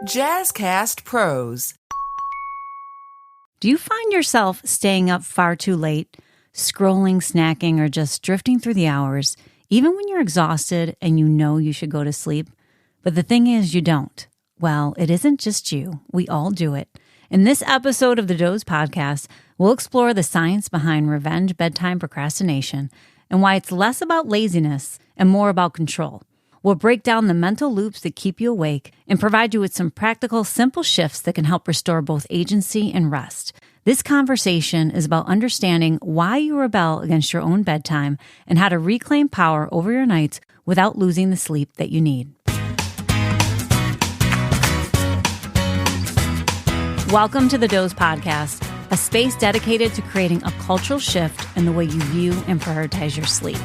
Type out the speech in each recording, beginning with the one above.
Jazzcast Pros. Do you find yourself staying up far too late, scrolling, snacking, or just drifting through the hours, even when you're exhausted and you know you should go to sleep? But the thing is, you don't. Well, it isn't just you. We all do it. In this episode of the Doze Podcast, we'll explore the science behind revenge bedtime procrastination and why it's less about laziness and more about control. We'll break down the mental loops that keep you awake and provide you with some practical, simple shifts that can help restore both agency and rest. This conversation is about understanding why you rebel against your own bedtime and how to reclaim power over your nights without losing the sleep that you need. Welcome to the Doze Podcast, a space dedicated to creating a cultural shift in the way you view and prioritize your sleep.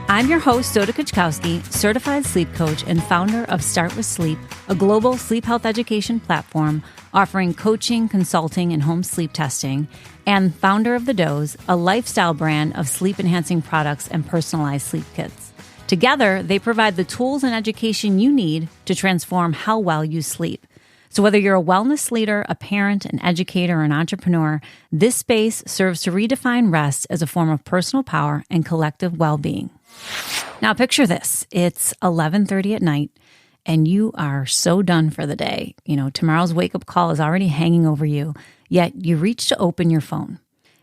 I'm your host, Soda Kuczkowski, certified sleep coach and founder of Start With Sleep, a global sleep health education platform offering coaching, consulting, and home sleep testing, and founder of The Doze, a lifestyle brand of sleep-enhancing products and personalized sleep kits. Together, they provide the tools and education you need to transform how well you sleep. So whether you're a wellness leader, a parent, an educator, or an entrepreneur, this space serves to redefine rest as a form of personal power and collective well-being. Now picture this. It's 11:30 at night and you are so done for the day. Tomorrow's wake-up call is already hanging over you, yet you reach to open your phone.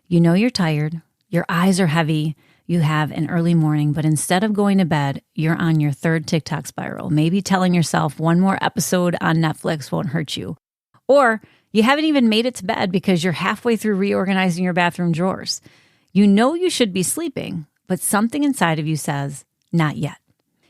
You know you're tired, your eyes are heavy, you have an early morning, but instead of going to bed, you're on your third TikTok spiral, maybe telling yourself one more episode on Netflix won't hurt you. Or you haven't even made it to bed because you're halfway through reorganizing your bathroom drawers. You know you should be sleeping, but something inside of you says, not yet.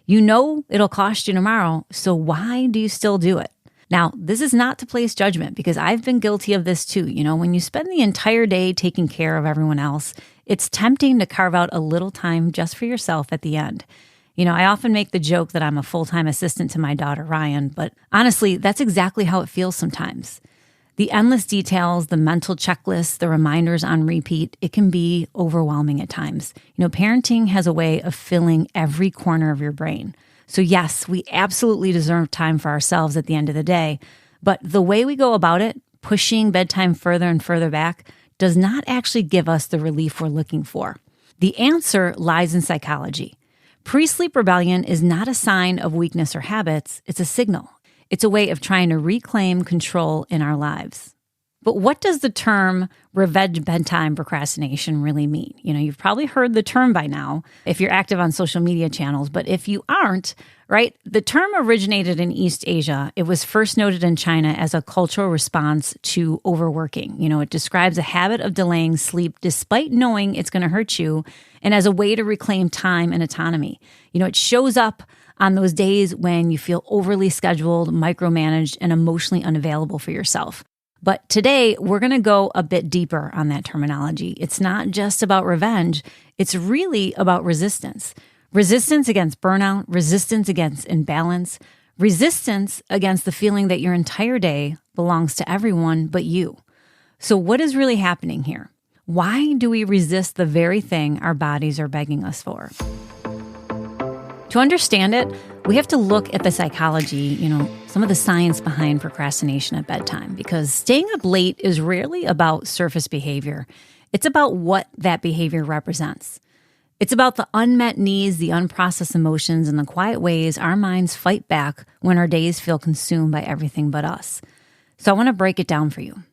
You know it'll cost you tomorrow, so why do you still do it? Now, this is not to place judgment because I've been guilty of this too. When you spend the entire day taking care of everyone else, it's tempting to carve out a little time just for yourself at the end. I often make the joke that I'm a full-time assistant to my daughter, Ryan, but honestly, that's exactly how it feels sometimes. The endless details, the mental checklists, the reminders on repeat, it can be overwhelming at times. Parenting has a way of filling every corner of your brain. So yes, we absolutely deserve time for ourselves at the end of the day, but the way we go about it, pushing bedtime further and further back, does not actually give us the relief we're looking for. The answer lies in psychology. Pre-sleep rebellion is not a sign of weakness or habits, it's a signal. It's a way of trying to reclaim control in our lives. But what does the term revenge bedtime procrastination really mean? You've probably heard the term by now if you're active on social media channels, but if you aren't, right, the term originated in East Asia. It was first noted in China as a cultural response to overworking. It describes a habit of delaying sleep despite knowing it's going to hurt you and as a way to reclaim time and autonomy. It shows up on those days when you feel overly scheduled, micromanaged, and emotionally unavailable for yourself. But today, we're going to go a bit deeper on that terminology. It's not just about revenge. It's really about resistance. Resistance against burnout, resistance against imbalance, resistance against the feeling that your entire day belongs to everyone but you. So what is really happening here? Why do we resist the very thing our bodies are begging us for? To understand it, we have to look at the psychology, some of the science behind procrastination at bedtime, because staying up late is rarely about surface behavior. It's about what that behavior represents. It's about the unmet needs, the unprocessed emotions, and the quiet ways our minds fight back when our days feel consumed by everything but us. So I want to break it down for you.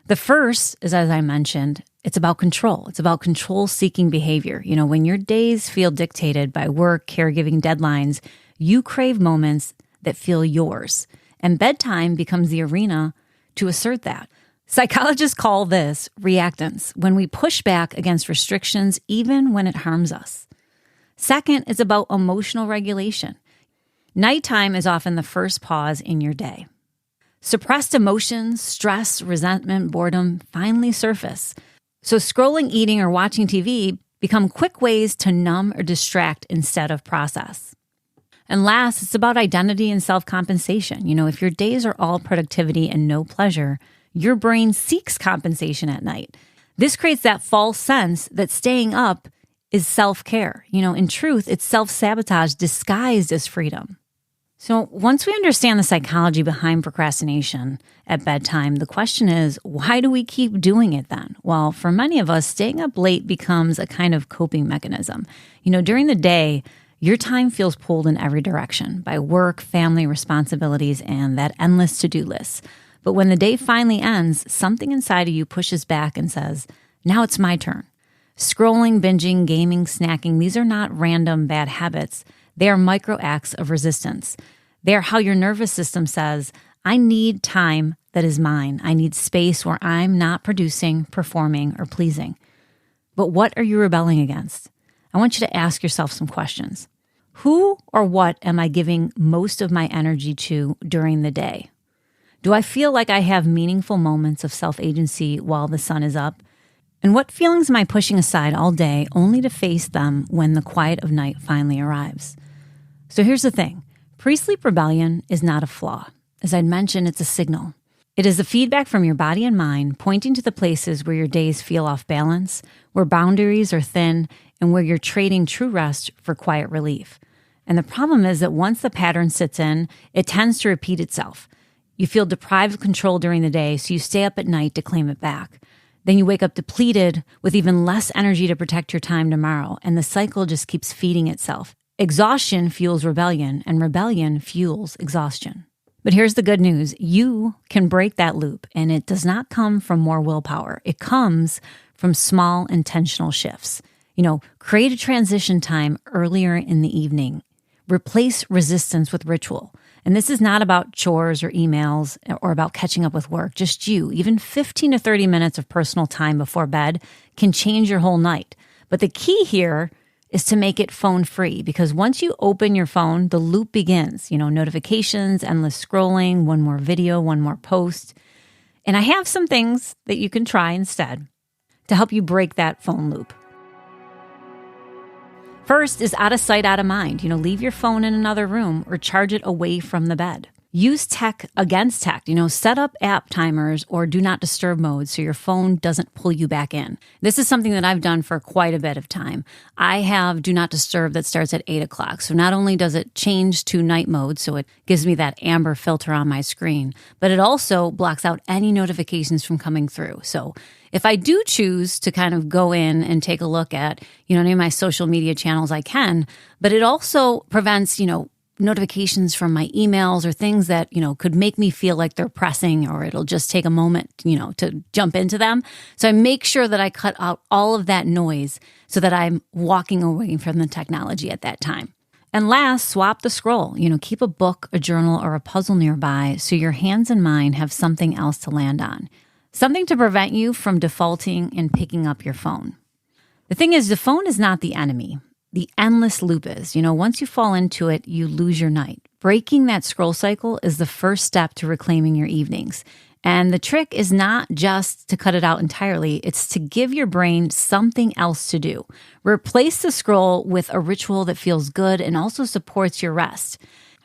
The first is, as I mentioned, it's about control. It's about control-seeking behavior. When your days feel dictated by work, caregiving, deadlines, you crave moments that feel yours. And bedtime becomes the arena to assert that. Psychologists call this reactance, when we push back against restrictions even when it harms us. Second is about emotional regulation. Nighttime is often the first pause in your day. Suppressed emotions, stress, resentment, boredom finally surface. So scrolling, eating, or watching TV become quick ways to numb or distract instead of process. And last, it's about identity and self-compensation. If your days are all productivity and no pleasure, your brain seeks compensation at night. This creates that false sense that staying up is self-care. In truth, it's self-sabotage disguised as freedom. So once we understand the psychology behind procrastination at bedtime, the question is, why do we keep doing it then? Well, for many of us, staying up late becomes a kind of coping mechanism. During the day, your time feels pulled in every direction by work, family responsibilities, and that endless to-do list. But when the day finally ends, something inside of you pushes back and says, now it's my turn. Scrolling, binging, gaming, snacking, these are not random bad habits. They are micro acts of resistance. They are how your nervous system says, I need time that is mine. I need space where I'm not producing, performing, or pleasing. But what are you rebelling against? I want you to ask yourself some questions. Who or what am I giving most of my energy to during the day? Do I feel like I have meaningful moments of self-agency while the sun is up? And what feelings am I pushing aside all day only to face them when the quiet of night finally arrives? So here's the thing. Pre-sleep rebellion is not a flaw. As I'd mentioned, it's a signal. It is the feedback from your body and mind pointing to the places where your days feel off balance, where boundaries are thin, and where you're trading true rest for quiet relief. And the problem is that once the pattern sits in, it tends to repeat itself. You feel deprived of control during the day, so you stay up at night to claim it back. Then you wake up depleted with even less energy to protect your time tomorrow, and the cycle just keeps feeding itself. Exhaustion fuels rebellion, and rebellion fuels exhaustion. But here's the good news. You can break that loop, and it does not come from more willpower. It comes from small intentional shifts. Create a transition time earlier in the evening. Replace resistance with ritual. And this is not about chores or emails or about catching up with work, just you. Even 15 to 30 minutes of personal time before bed can change your whole night. But the key here is to make it phone free, because once you open your phone, the loop begins. Notifications, endless scrolling, one more video, one more post. And I have some things that you can try instead to help you break that phone loop. First is out of sight, out of mind. Leave your phone in another room or charge it away from the bed. Use tech against tech. Set up app timers or do not disturb mode so your phone doesn't pull you back in. This is something that I've done for quite a bit of time. I have do not disturb that starts at 8 o'clock. So not only does it change to night mode, so it gives me that amber filter on my screen, but it also blocks out any notifications from coming through. So if I do choose to kind of go in and take a look at, any of my social media channels, I can, but it also prevents, notifications from my emails or things that, could make me feel like they're pressing, or it'll just take a moment, to jump into them. So I make sure that I cut out all of that noise so that I'm walking away from the technology at that time. And last, swap the scroll. Keep a book, a journal, or a puzzle nearby so your hands and mind have something else to land on. Something to prevent you from defaulting and picking up your phone. The thing is, the phone is not the enemy. The endless loop is. Once you fall into it, you lose your night. Breaking that scroll cycle is the first step to reclaiming your evenings. And the trick is not just to cut it out entirely. It's to give your brain something else to do. Replace the scroll with a ritual that feels good and also supports your rest.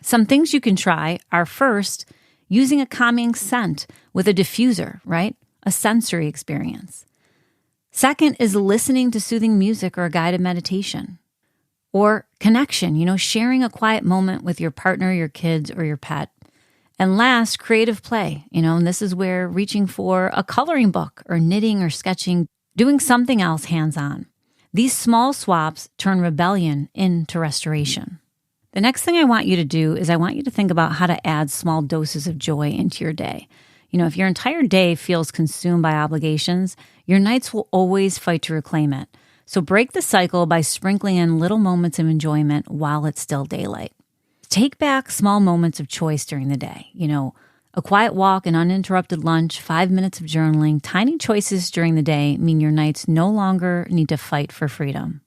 Some things you can try are, first, using a calming scent with a diffuser, right? A sensory experience. Second is listening to soothing music or a guided meditation. Or connection, sharing a quiet moment with your partner, your kids, or your pet. And last, creative play, and this is where reaching for a coloring book or knitting or sketching, doing something else hands-on. These small swaps turn rebellion into restoration. The next thing I want you to do is I want you to think about how to add small doses of joy into your day. If your entire day feels consumed by obligations, your nights will always fight to reclaim it. So break the cycle by sprinkling in little moments of enjoyment while it's still daylight. Take back small moments of choice during the day. A quiet walk, an uninterrupted lunch, 5 minutes of journaling. Tiny choices during the day mean your nights no longer need to fight for freedom.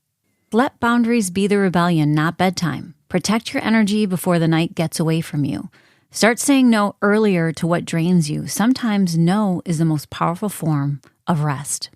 Let boundaries be the rebellion, not bedtime. Protect your energy before the night gets away from you. Start saying no earlier to what drains you. Sometimes no is the most powerful form of rest.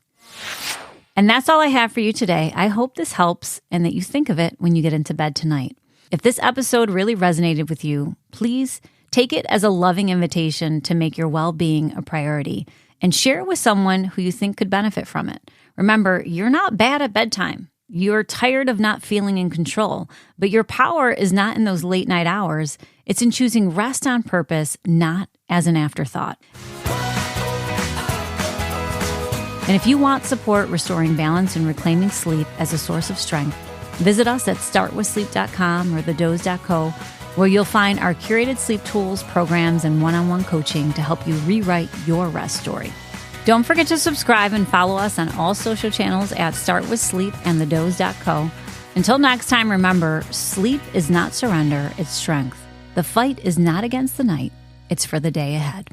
And that's all I have for you today. I hope this helps and that you think of it when you get into bed tonight. If this episode really resonated with you, please take it as a loving invitation to make your well-being a priority and share it with someone who you think could benefit from it. Remember, you're not bad at bedtime. You're tired of not feeling in control, but your power is not in those late night hours. It's in choosing rest on purpose, not as an afterthought. And if you want support restoring balance and reclaiming sleep as a source of strength, visit us at startwithsleep.com or thedoze.co, where you'll find our curated sleep tools, programs, and one-on-one coaching to help you rewrite your rest story. Don't forget to subscribe and follow us on all social channels at Start With Sleep and thedoze.co. Until next time, remember, sleep is not surrender, it's strength. The fight is not against the night, it's for the day ahead.